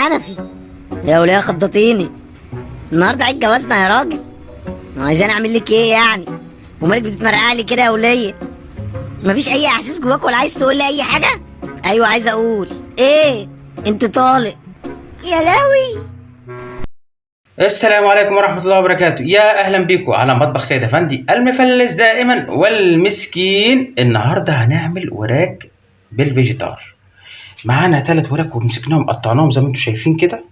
حنفي. يا وليه خضتيني النهارده عيد جوازنا يا راجل. عايزاني اعمل لك ايه يعني؟ ومالك بتتمرقعلي كده يا وليه؟ مفيش اي احساس جواك ولا عايز تقول لي اي حاجه؟ ايوه عايز اقول ايه. انت طالق يا لاوي. السلام عليكم ورحمة الله وبركاته. يا أهلا بيكم على مطبخ سيد أفندي المفلس دائما والمسكين. النهاردة هنعمل وراك بالفيجيتار. معانا 3 وراك ومسكناهم قطعناهم زي ما انتم شايفين كده،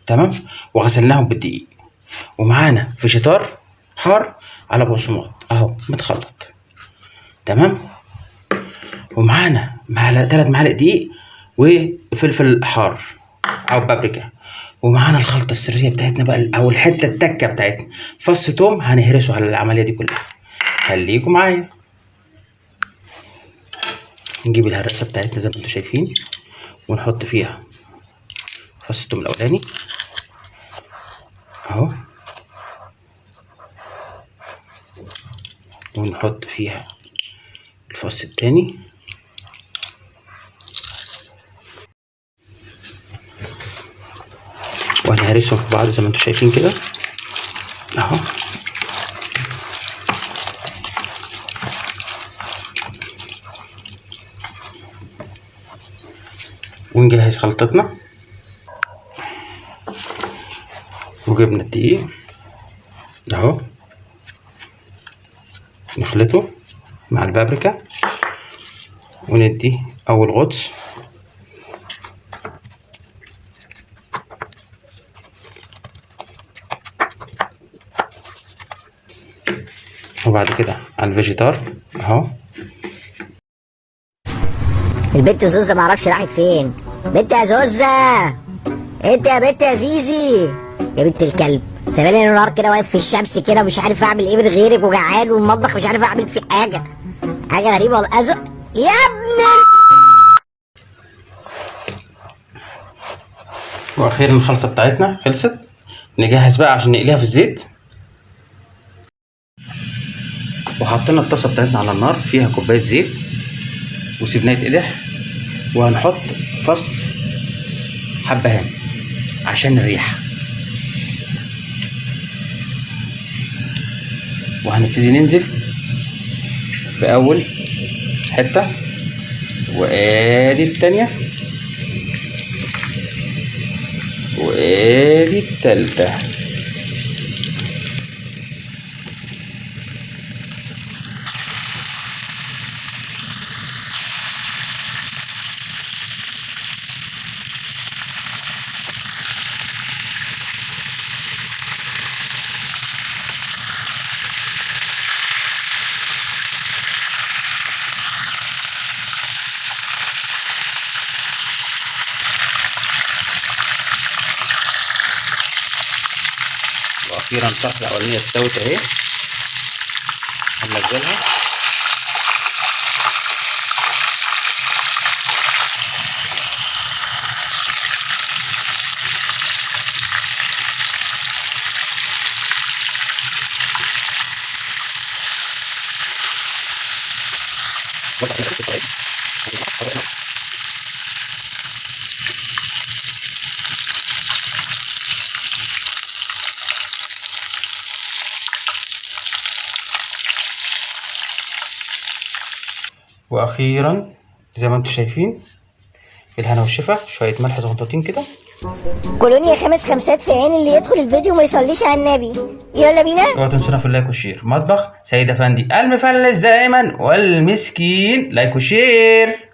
تمام، وغسلناهم بالدقيق. ومعانا فيجيتار حار على بقسماط اهو متخلط، تمام. ومعانا 3 معالق دقيق وفلفل حار او بابريكا. ومعانا الخلطه السريه بتاعتنا بقى او الحته التكه بتاعتنا، فص توم هنهرسه على العمليه دي كلها. خليكم معايا. نجيب الهرسه بتاعتنا زي ما انتم شايفين ونحط فيها فص التوم الاولاني اهو، ونحط فيها الفص التاني، وهنهرسهم في بعض زي ما انتم شايفين كده اهو. ونجهز خلطتنا، وجبنا الدقيق اهو نخلطه مع البابريكا وندي اول غطس، وبعد كده على الفيجيتار اهو. البنت زوزة معرفش راحت فين. بنت يا زوزة، انت يا بنت يا زيزي يا بنت الكلب، سايبالي النهار كده واقف في الشمس كده مش عارف اعمل ايه من غيرك، وجعان والمطبخ مش عارف اعمل فيه حاجه غريبه والله. ازق يا ابني. واخيرا الخلطه بتاعتنا خلصت. نجهز بقى عشان نقليها في الزيت. وحطينا الطاسه بتاعتنا على النار فيها كوبايه زيت وسيبناها يتقدح، وهنحط فص حبهان عشان الريحه، وهنبتدي ننزل بأول حتة وادي التانية وادي التالتة. واخيرا الطرف الاولانيه استوت اهي، هننزلها واخيرا زي ما انتم شايفين الهنا والشفا، شويه ملح صغنطوطين كده. كولونيا 5 خمسات في عين اللي يدخل الفيديو ما يصليش على النبي. يلا بينا. اوعوا تنسونا في اللايك والشير. مطبخ سيد افندي المفلس دائما والمسكين، لايك وشير.